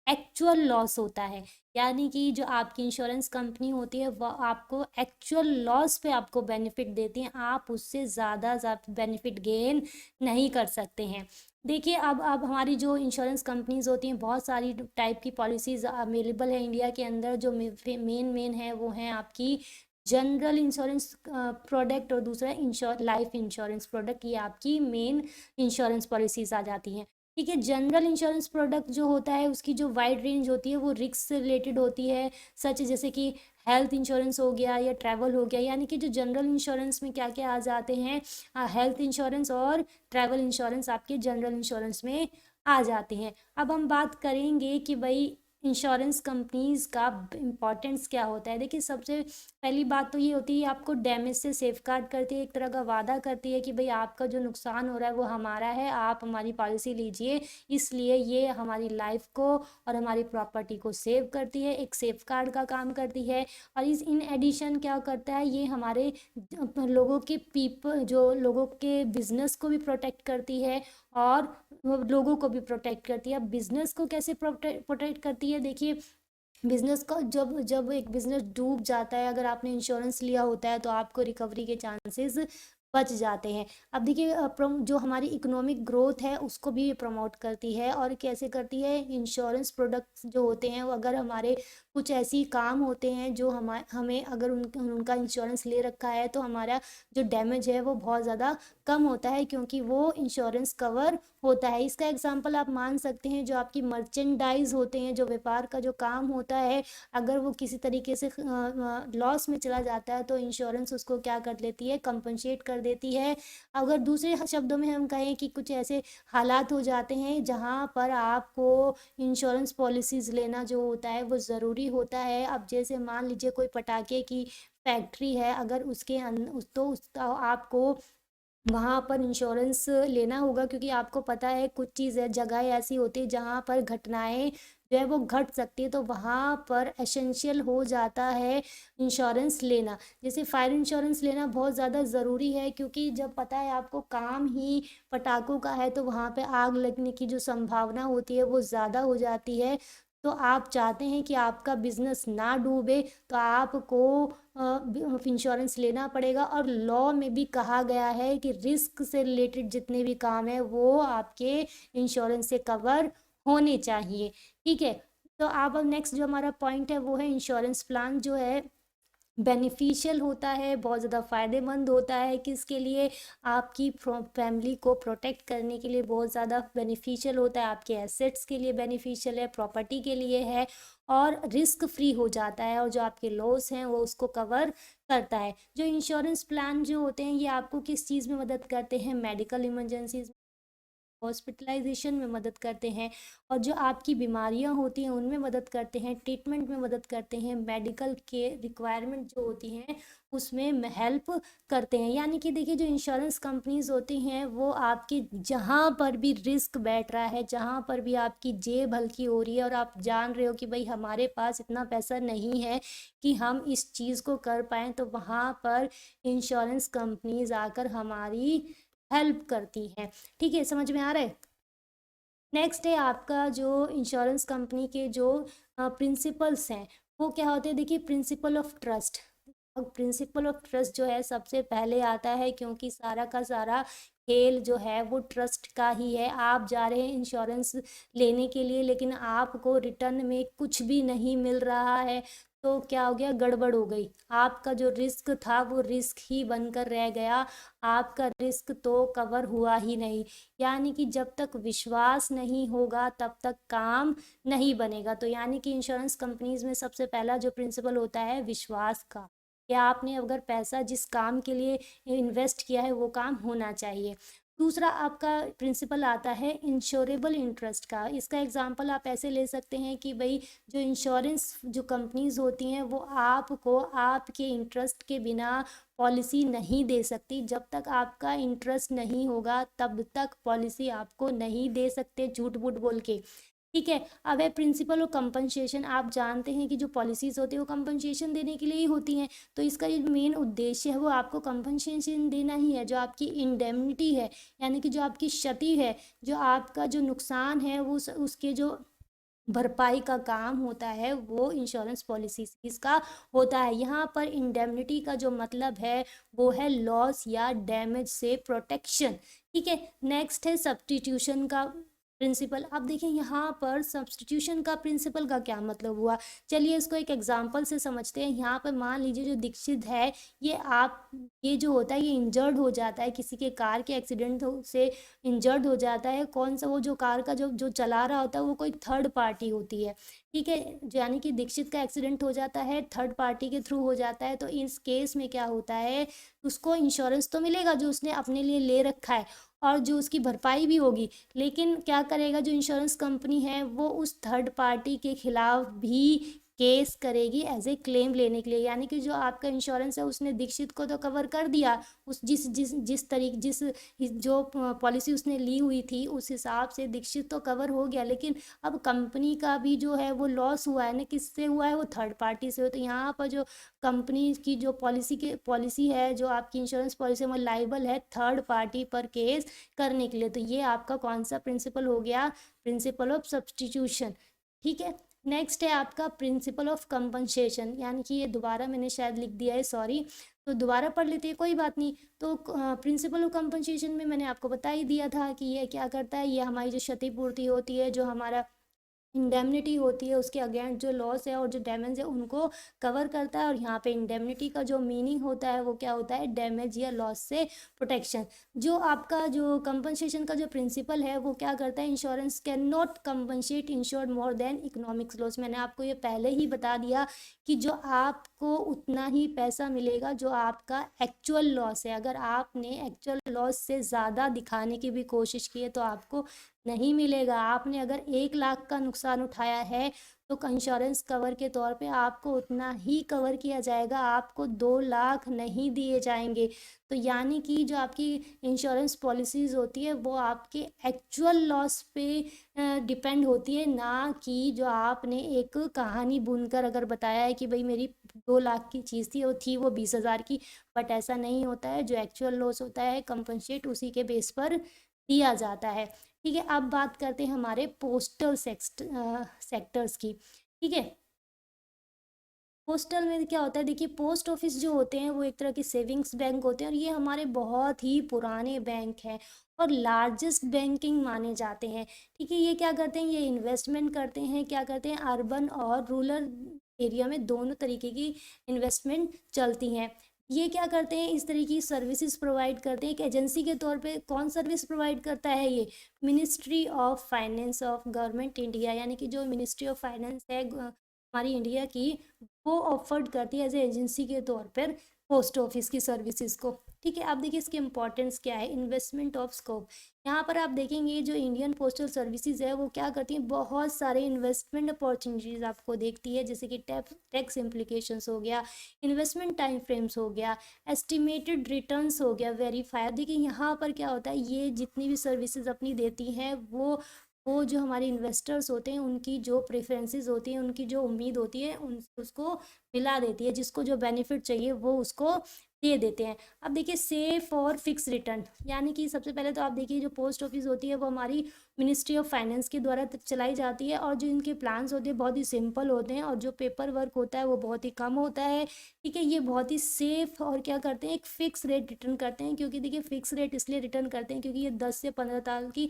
[SPEAKER 1] एक्चुअल लॉस होता है। यानी कि जो आपकी इंश्योरेंस कंपनी होती है वह आपको एक्चुअल लॉस पे आपको बेनिफिट देती हैं, आप उससे ज़्यादा बेनिफिट गेन नहीं कर सकते हैं। देखिए, अब हमारी जो इंश्योरेंस कंपनीज होती हैं, बहुत सारी टाइप की पॉलिसीज़ अवेलेबल है इंडिया के अंदर। जो मेन मेन है वो हैं आपकी जनरल इंश्योरेंस प्रोडक्ट और दूसरा लाइफ इंश्योरेंस प्रोडक्ट, ये आपकी मेन इंश्योरेंस पॉलिसीज़ आ जाती हैं। ठीक है, जनरल इंश्योरेंस प्रोडक्ट जो होता है उसकी जो वाइड रेंज होती है वो रिस्क से रिलेटेड होती है, सच जैसे कि हेल्थ इंश्योरेंस हो गया या ट्रैवल हो गया। यानी कि जो जनरल इंश्योरेंस में क्या क्या आ जाते हैं, हेल्थ इंश्योरेंस और ट्रैवल इंश्योरेंस आपके जनरल इंश्योरेंस में आ जाते हैं। अब हम बात करेंगे कि भाई इंश्योरेंस कंपनीज का इम्पोर्टेंस क्या होता है। देखिए, सबसे पहली बात तो ये होती है आपको डैमेज से सेफ गार्ड करती है, एक तरह का वादा करती है कि भाई आपका जो नुकसान हो रहा है वो हमारा है, आप हमारी पॉलिसी लीजिए। इसलिए ये हमारी लाइफ को और हमारी प्रॉपर्टी को सेव करती है, एक सेफ गार्ड का काम करती है। और इस इन एडिशन क्या करता है, ये हमारे लोगों के जो लोगों के बिजनेस को भी प्रोटेक्ट करती है और वो लोगों को भी प्रोटेक्ट करती है। अब बिजनेस को कैसे प्रोटेक्ट करती है, देखिए, बिजनेस का जब जब एक बिजनेस डूब जाता है, अगर आपने इंश्योरेंस लिया होता है तो आपको रिकवरी के चांसेस बच जाते हैं। अब देखिए, जो हमारी इकोनॉमिक ग्रोथ है उसको भी प्रमोट करती है। और कैसे करती है, इंश्योरेंस प्रोडक्ट्स जो होते हैं वो अगर हमारे कुछ ऐसी काम होते हैं जो हमें अगर उनका इंश्योरेंस ले रखा है तो हमारा जो डैमेज है वो बहुत ज़्यादा कम होता है, क्योंकि वो इंश्योरेंस कवर होता है। इसका एग्जांपल आप मान सकते हैं, जो आपकी मर्चेंडाइज होते हैं, जो व्यापार का जो काम होता है, अगर वो किसी तरीके से लॉस में चला जाता है तो इंश्योरेंस उसको क्या कर लेती है, कंपनसेट कर देती है। अगर दूसरे शब्दों में हम कहें कि कुछ ऐसे हालात हो जाते हैं जहाँ पर आपको इंश्योरेंस पॉलिसीज़ लेना जो होता है वो ज़रूरी होता है। अब जैसे मान लीजिए कोई पटाखे की फैक्ट्री है, अगर उसके आपको वहाँ पर इंश्योरेंस लेना होगा, क्योंकि आपको पता है कुछ चीज़ जगह ऐसी होती है जहाँ पर घटनाएं जो है वो घट सकती है, तो वहाँ पर एसेंशियल हो जाता है इंश्योरेंस लेना। जैसे फायर इंश्योरेंस लेना बहुत ज़्यादा ज़रूरी है, क्योंकि जब पता है आपको काम ही पटाखों का है तो वहाँ पे आग लगने की जो संभावना होती है वो ज़्यादा हो जाती है। तो आप चाहते हैं कि आपका बिजनेस ना डूबे, तो आपको इंश्योरेंस लेना पड़ेगा। और लॉ में भी कहा गया है कि रिस्क से रिलेटेड जितने भी काम है वो आपके इंश्योरेंस से कवर होने चाहिए। ठीक है, तो अब नेक्स्ट जो हमारा पॉइंट है वो है इंश्योरेंस प्लान जो है बेनिफिशियल होता है, बहुत ज़्यादा फ़ायदेमंद होता है। किसके लिए, आपकी फैमिली को प्रोटेक्ट करने के लिए बहुत ज़्यादा बेनिफिशियल होता है, आपके एसेट्स के लिए बेनिफिशियल है, प्रॉपर्टी के लिए है और रिस्क फ्री हो जाता है, और जो आपके लॉस हैं वो उसको कवर करता है। जो इंश्योरेंस प्लान जो होते हैं ये आपको किस चीज़ में मदद करते हैं, मेडिकल इमरजेंसीज, हॉस्पिटलाइजेशन में मदद करते हैं, और जो आपकी बीमारियां होती हैं उनमें मदद करते हैं, ट्रीटमेंट में मदद करते हैं, मेडिकल के रिक्वायरमेंट जो होती हैं उसमें हेल्प करते हैं। यानी कि देखिए, जो इंश्योरेंस कंपनीज होती हैं वो आपकी जहाँ पर भी रिस्क बैठ रहा है, जहाँ पर भी आपकी जेब हल्की हो रही है और आप जान रहे हो कि भाई हमारे पास इतना पैसा नहीं है कि हम इस चीज़ को कर पाएँ, तो वहाँ पर इंश्योरेंस कंपनीज आकर हमारी हेल्प करती हैं। ठीक है, समझ में आ रहा है। नेक्स्ट है आपका जो इंश्योरेंस कंपनी के जो प्रिंसिपल्स हैं वो क्या होते हैं। देखिए, प्रिंसिपल ऑफ ट्रस्ट। अब प्रिंसिपल ऑफ ट्रस्ट जो है सबसे पहले आता है, क्योंकि सारा का सारा खेल जो है वो ट्रस्ट का ही है। आप जा रहे हैं इंश्योरेंस लेने के लिए, लेकिन आपको रिटर्न में कुछ भी नहीं मिल रहा है, तो क्या हो गया, गड़बड़ हो गई। आपका जो रिस्क था वो रिस्क ही बनकर रह गया, आपका रिस्क तो कवर हुआ ही नहीं। यानी कि जब तक विश्वास नहीं होगा तब तक काम नहीं बनेगा। तो यानी कि इंश्योरेंस कंपनीज में सबसे पहला जो प्रिंसिपल होता है विश्वास का, कि आपने अगर पैसा जिस काम के लिए इन्वेस्ट किया है वो काम होना चाहिए। दूसरा आपका प्रिंसिपल आता है इंश्योरेबल इंटरेस्ट का। इसका एग्जांपल आप ऐसे ले सकते हैं कि भाई जो इंश्योरेंस जो कंपनीज होती हैं वो आपको आपके इंटरेस्ट के बिना पॉलिसी नहीं दे सकती। जब तक आपका इंटरेस्ट नहीं होगा तब तक पॉलिसी आपको नहीं दे सकते, झूठ मूठ बोल के। ठीक है। अब है प्रिंसिपल और कंपनसेशन। आप जानते हैं कि जो पॉलिसीज होती है वो कंपनसेशन देने के लिए ही होती हैं, तो इसका जो मेन उद्देश्य है वो आपको कंपनसेशन देना ही है। जो आपकी इंडेमनिटी है, यानी कि जो आपकी क्षति है, जो आपका जो नुकसान है, वो उसके जो भरपाई का काम होता है वो इंश्योरेंस पॉलिसी इसका होता है। यहाँ पर इंडेमनिटी का जो मतलब है वो है लॉस या डैमेज से प्रोटेक्शन। ठीक है। नेक्स्ट है सब्स्टिट्यूशन का प्रिंसिपल। अब देखिए यहाँ पर सब्स्टिट्यूशन का प्रिंसिपल का क्या मतलब हुआ। चलिए इसको एक एग्जांपल से समझते हैं। यहाँ पर मान लीजिए जो दीक्षित है, ये जो होता है ये इंजर्ड हो जाता है, किसी के कार के एक्सीडेंट से इंजर्ड हो जाता है। कौन सा, वो जो कार का जो जो चला रहा होता है वो कोई थर्ड पार्टी होती है। ठीक है। यानी कि दीक्षित का एक्सीडेंट हो जाता है, थर्ड पार्टी के थ्रू हो जाता है, तो इस केस में क्या होता है, उसको इंश्योरेंस तो मिलेगा जो उसने अपने लिए ले रखा है, और जो उसकी भरपाई भी होगी। लेकिन क्या करेगा जो इंश्योरेंस कंपनी है, वो उस थर्ड पार्टी के खिलाफ भी केस करेगी एज ए क्लेम लेने के लिए। यानी कि जो आपका इंश्योरेंस है उसने दीक्षित को तो कवर कर दिया, उस जिस जिस जिस तरीके जो पॉलिसी उसने ली हुई थी उस हिसाब से दीक्षित तो कवर हो गया, लेकिन अब कंपनी का भी जो है वो लॉस हुआ है ना। किससे हुआ है, वो थर्ड पार्टी से। तो यहाँ पर जो कंपनी की जो पॉलिसी है, जो आपकी इंश्योरेंस पॉलिसी है, वो लाइबल है थर्ड पार्टी पर केस करने के लिए। तो ये आपका कौन सा प्रिंसिपल हो गया, प्रिंसिपल ऑफ सब्स्टिट्यूशन। ठीक है। नेक्स्ट है आपका प्रिंसिपल ऑफ कंपनसेशन। यानी कि ये दोबारा मैंने शायद लिख दिया है, सॉरी, तो दोबारा पढ़ लेते हैं, कोई बात नहीं। तो प्रिंसिपल ऑफ कंपनसेशन में मैंने आपको बता ही दिया था कि ये क्या करता है, ये हमारी जो क्षतिपूर्ति होती है, जो हमारा इंडेमनिटी होती है, उसके अगेंस्ट जो लॉस है और जो डैमेज है उनको कवर करता है। और यहाँ पे इंडेमनिटी का जो मीनिंग होता है वो क्या होता है, डैमेज या लॉस से प्रोटेक्शन। जो आपका जो कंपनसेशन का जो प्रिंसिपल है वो क्या करता है, insurance can not compensate insured more than economics loss. मैंने आपको ये पहले ही बता दिया कि जो आपको उतना ही पैसा मिलेगा जो आपका एक्चुअल लॉस है। अगर आपने एक्चुअल लॉस से ज़्यादा दिखाने की भी कोशिश की है तो आपको नहीं मिलेगा। आपने अगर 1 लाख का नुकसान उठाया है तो इंश्योरेंस कवर के तौर पे आपको उतना ही कवर किया जाएगा, आपको 2 लाख नहीं दिए जाएंगे। तो यानी कि जो आपकी इंश्योरेंस पॉलिसीज होती है वो आपके एक्चुअल लॉस पे डिपेंड होती है, ना कि जो आपने एक कहानी बुनकर अगर बताया है कि भाई मेरी 2 लाख की चीज़ थी वो 20,000 की। बट ऐसा नहीं होता है, जो एक्चुअल लॉस होता है कंपनसेट उसी के बेस पर दिया जाता है। ठीक है। अब बात करते हैं हमारे पोस्टल सेक्टर्स की। ठीक है। पोस्टल में क्या होता है, देखिए पोस्ट ऑफिस जो होते हैं वो एक तरह के सेविंग्स बैंक होते हैं, और ये हमारे बहुत ही पुराने बैंक हैं और लार्जेस्ट बैंकिंग माने जाते हैं। ठीक है। ये क्या करते हैं, ये इन्वेस्टमेंट करते हैं, क्या करते हैं, अर्बन और रूरल एरिया में दोनों तरीके की इन्वेस्टमेंट चलती हैं। ये क्या करते हैं, इस तरीके की सर्विसेज प्रोवाइड करते हैं। एक एजेंसी के तौर पे कौन सर्विस प्रोवाइड करता है, ये ministry of finance of government India. यानी कि जो मिनिस्ट्री ऑफ फाइनेंस है हमारी इंडिया की, वो ऑफर्ड करती है एज ए एजेंसी के तौर पर पोस्ट ऑफिस की सर्विसेज को। ठीक है। आप देखिए इसकी इंपॉर्टेंस क्या है, इन्वेस्टमेंट ऑफ स्कोप। यहाँ पर आप देखेंगे जो इंडियन पोस्टल सर्विसेज है वो क्या करती हैं, बहुत सारे इन्वेस्टमेंट अपॉर्चुनिटीज़ आपको देखती है, जैसे कि टैक्स इम्प्लीकेशंस हो गया, इन्वेस्टमेंट टाइम फ्रेम्स हो गया, एस्टिमेटेड रिटर्न्स हो गया, वेरीफायर। देखिए यहाँ पर क्या होता है, ये जितनी भी सर्विसेज अपनी देती हैं वो वो जो हमारे इन्वेस्टर्स होते हैं उनकी जो प्रेफरेंसेस होती हैं, उनकी जो उम्मीद होती है उन उसको मिला देती है, जिसको जो बेनिफिट चाहिए वो उसको दे देते हैं। अब देखिए सेफ और फिक्स रिटर्न, यानी कि सबसे पहले तो आप देखिए जो पोस्ट ऑफिस होती है वो हमारी मिनिस्ट्री ऑफ फाइनेंस के द्वारा चलाई जाती है, और जो इनके प्लान्स होते हैं बहुत ही सिंपल होते हैं, और जो पेपर वर्क होता है वो बहुत ही कम होता है। ठीक है, ये बहुत ही सेफ और क्या करते हैं, एक फिक्स रेट रिटर्न करते हैं, क्योंकि देखिए फिक्स रेट इसलिए रिटर्न करते हैं क्योंकि ये 10 से 15 साल की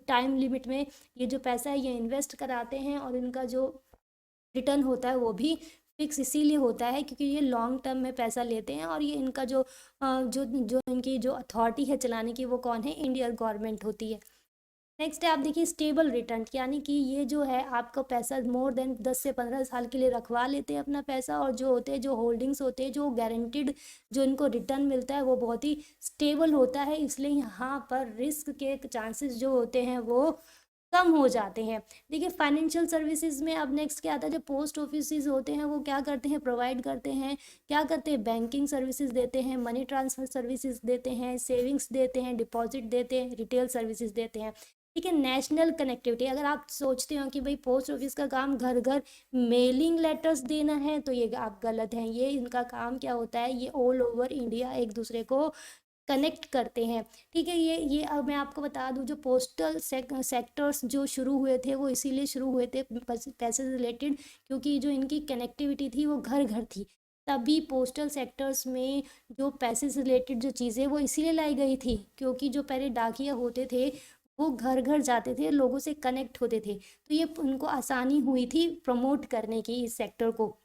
[SPEAKER 1] टाइम लिमिट में ये जो पैसा है ये इन्वेस्ट कराते हैं, और इनका जो रिटर्न होता है वो भी फिक्स इसीलिए होता है क्योंकि ये लॉन्ग टर्म में पैसा लेते हैं, और ये इनका जो जो जो इनकी जो अथॉरिटी है चलाने की वो कौन है, इंडियन गवर्नमेंट होती है। नेक्स्ट है आप देखिए स्टेबल रिटर्न, यानी कि ये जो है आपका पैसा मोर देन 10 से 15 साल के लिए रखवा लेते हैं अपना पैसा, और जो होते हैं जो होल्डिंग्स होते हैं जो गारंटीड जो इनको रिटर्न मिलता है वो बहुत ही स्टेबल होता है, इसलिए यहाँ पर रिस्क के चांसेस जो होते हैं वो कम हो जाते हैं। देखिए फाइनेंशियल सर्विसेज में अब नेक्स्ट क्या आता है, जो पोस्ट ऑफिस होते हैं वो क्या करते हैं, प्रोवाइड करते हैं, क्या करते हैं, बैंकिंग सर्विसेज देते हैं, मनी ट्रांसफर सर्विसेज देते हैं, सेविंग्स देते हैं, डिपॉजिट देते हैं, रिटेल सर्विसेज देते हैं। ठीक है, नेशनल कनेक्टिविटी, अगर आप सोचते हो कि भाई पोस्ट ऑफिस का काम घर घर मेलिंग लेटर्स देना है तो ये आप गलत हैं। ये इनका काम क्या होता है, ये ऑल ओवर इंडिया एक दूसरे को कनेक्ट करते हैं। ठीक है, ये अब मैं आपको बता दूं जो पोस्टल सेक्टर्स जो शुरू हुए थे वो इसीलिए शुरू हुए थे पैसे से रिलेटेड, क्योंकि जो इनकी कनेक्टिविटी थी वो घर घर थी, तभी पोस्टल सेक्टर्स में जो पैसे से रिलेटेड जो चीज़ें वो इसीलिए लाई गई थी, क्योंकि जो पहले डाकिया होते थे वो घर घर जाते थे, लोगों से कनेक्ट होते थे, तो ये उनको आसानी हुई थी प्रमोट करने की इस सेक्टर को।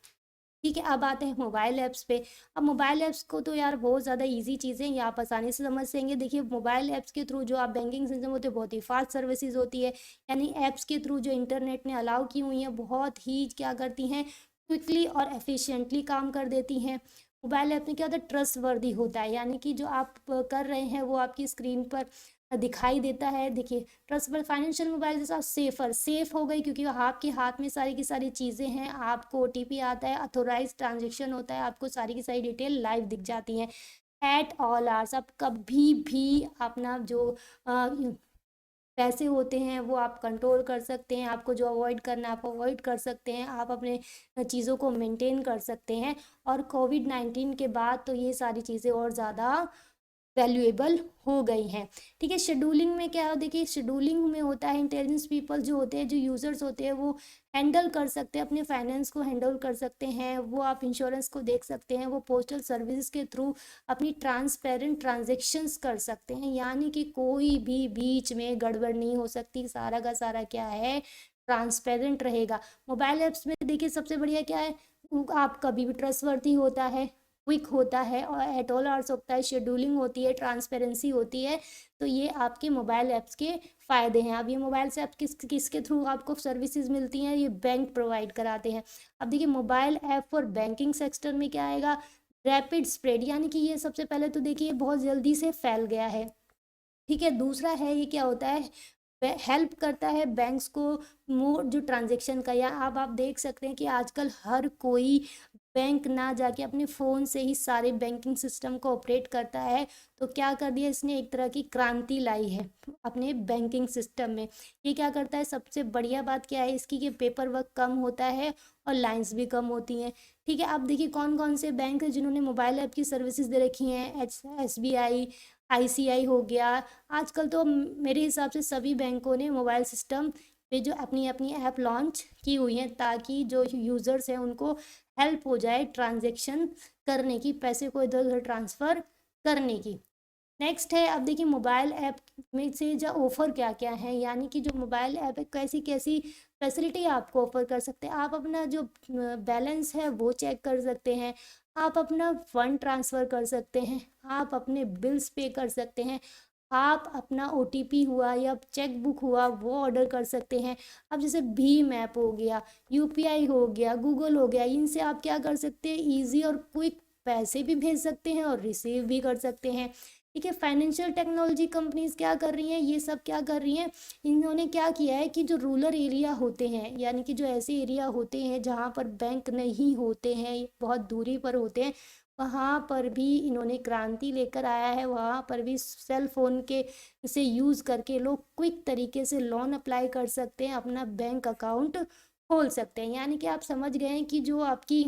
[SPEAKER 1] ठीक है, अब आते हैं मोबाइल ऐप्स पे। अब मोबाइल ऐप्स को तो यार बहुत ज़्यादा इजी चीज़ें ये आप आसानी से समझ सकेंगे। देखिए मोबाइल ऐप्स के थ्रू जो आप बैंकिंग सिस्टम होते हैं बहुत ही फास्ट सर्विसेज होती है, यानी ऐप्स के थ्रू जो इंटरनेट ने अलाउ की हुई हैं बहुत ही क्या करती हैं, क्विकली और एफिशिएंटली काम कर देती हैं। मोबाइल ऐप में क्या होता है, ट्रस्ट वर्दी होता है, यानी कि जो आप कर रहे हैं वो आपकी स्क्रीन पर दिखाई देता है। देखिए ट्रस्टेबल फाइनेंशियल मोबाइल जैसा सेफर सेफ हो गई, क्योंकि आपके हाथ में सारी की सारी चीज़ें हैं, आपको ओटीपी आता है, अथोराइज ट्रांजेक्शन होता है, आपको सारी की सारी डिटेल लाइव दिख जाती हैं एट ऑल आवर्स। आप कभी भी अपना जो पैसे होते हैं वो आप कंट्रोल कर सकते हैं, आपको जो अवॉइड करना है आप अवॉइड कर सकते हैं, आप अपने चीज़ों को मेंटेन कर सकते हैं। और कोविड-19 के बाद तो ये सारी चीज़ें और ज़्यादा वैल्यूएबल हो गई हैं। ठीक है, शेड्यूलिंग में क्या है, देखिए शेड्यूलिंग में होता है इंटेलिजेंस पीपल जो होते हैं, जो यूजर्स होते हैं वो हैंडल कर सकते हैं, अपने फाइनेंस को हैंडल कर सकते हैं, वो आप इंश्योरेंस को देख सकते हैं, वो पोस्टल सर्विस के थ्रू अपनी ट्रांसपेरेंट ट्रांजेक्शन्स कर सकते हैं, यानी कि कोई भी बीच में गड़बड़ नहीं हो सकती, सारा का सारा क्या है ट्रांसपेरेंट रहेगा। मोबाइल ऐप्स में देखिए सबसे बढ़िया क्या है, आप कभी भी ट्रस्टवर्दी होता है, क्विक होता है, और एट ऑल आवर्स होता है, शेड्यूलिंग होती है, ट्रांसपेरेंसी होती है। तो ये आपके मोबाइल ऐप्स के फ़ायदे हैं। अब ये मोबाइल से आप किसके थ्रू आपको सर्विसेज मिलती हैं, ये बैंक प्रोवाइड कराते हैं। अब देखिए mobile app for banking sector में क्या आएगा, रैपिड स्प्रेड, यानी कि ये सबसे पहले तो देखिए बहुत जल्दी से फैल गया है। ठीक है, दूसरा है ये क्या होता है, हेल्प करता है बैंक्स को मोर जो ट्रांजेक्शन का, या आप देख सकते हैं कि आजकल हर कोई बैंक ना जाके अपने फ़ोन से ही सारे बैंकिंग सिस्टम को ऑपरेट करता है। तो क्या कर दिया इसने, एक तरह की क्रांति लाई है अपने बैंकिंग सिस्टम में। ये क्या करता है, सबसे बढ़िया बात क्या है इसकी कि पेपर वर्क कम होता है और लाइंस भी कम होती हैं। ठीक है, अब देखिए कौन कौन से बैंक हैं जिन्होंने मोबाइल ऐप की सर्विसेज दे रखी हैं, SBI, ICI हो गया। आजकल तो मेरे हिसाब से सभी बैंकों ने मोबाइल सिस्टम पे जो अपनी अपनी ऐप लॉन्च की हुई हैं, ताकि जो यूज़र्स हैं उनको हेल्प हो जाए ट्रांजेक्शन करने की, पैसे को इधर उधर ट्रांसफ़र करने की। नेक्स्ट है अब देखिए मोबाइल ऐप में से जो ऑफ़र क्या क्या है, यानी कि जो मोबाइल ऐप है कैसी कैसी फैसिलिटी आपको ऑफ़र कर सकते हैं। आप अपना जो बैलेंस है वो चेक कर सकते हैं, आप अपना फ़ंड ट्रांसफ़र कर सकते हैं, आप अपने बिल्स पे कर सकते हैं, आप अपना OTP हुआ या चेक बुक हुआ वो ऑर्डर कर सकते हैं। अब जैसे भीम ऐप हो गया, UPI हो गया, गूगल हो गया, इनसे आप क्या कर सकते हैं, ईजी और क्विक पैसे भी भेज सकते हैं और रिसीव भी कर सकते हैं। ठीक है, फाइनेंशियल टेक्नोलॉजी कंपनीज क्या कर रही हैं, ये सब क्या कर रही हैं, इन्होंने क्या किया है कि जो रूरल एरिया होते हैं, यानी कि जो ऐसे एरिया होते हैं जहाँ पर बैंक नहीं होते हैं, बहुत दूरी पर होते हैं, वहाँ पर भी इन्होंने क्रांति लेकर आया है। वहाँ पर भी सेल फ़ोन के से यूज़ करके लोग क्विक तरीके से लोन अप्लाई कर सकते हैं, अपना बैंक अकाउंट खोल सकते हैं। यानी कि आप समझ गए हैं कि जो आपकी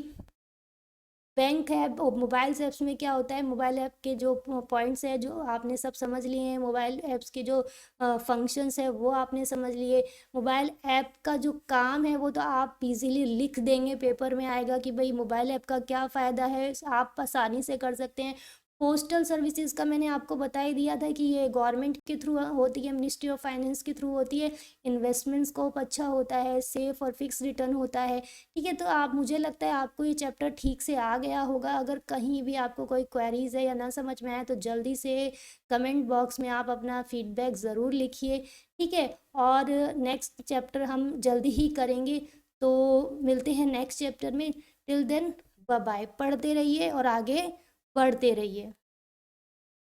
[SPEAKER 1] बैंक ऐप और मोबाइल ऐप्स में क्या होता है, मोबाइल ऐप के जो पॉइंट्स है जो आपने सब समझ लिए हैं, मोबाइल ऐप्स के जो फंक्शंस है वो आपने समझ लिए। मोबाइल ऐप का जो काम है वो तो आप इजीली लिख देंगे, पेपर में आएगा कि भाई मोबाइल ऐप का क्या फ़ायदा है, आप आसानी से कर सकते हैं। पोस्टल सर्विसेज का मैंने आपको बता ही दिया था कि ये गवर्नमेंट के थ्रू होती है, मिनिस्ट्री ऑफ फाइनेंस के थ्रू होती है। इन्वेस्टमेंट स्कोप अच्छा होता है, सेफ और फिक्स रिटर्न होता है। ठीक है, तो आप, मुझे लगता है आपको ये चैप्टर ठीक से आ गया होगा। अगर कहीं भी आपको कोई क्वेरीज है या ना समझ में आए तो जल्दी से कमेंट बॉक्स में आप अपना फीडबैक ज़रूर लिखिए। ठीक है, और नेक्स्ट चैप्टर हम जल्दी ही करेंगे, तो मिलते हैं नेक्स्ट चैप्टर में। टिल देन बाय बाय, पढ़ते रहिए और आगे बढ़ते रहिए।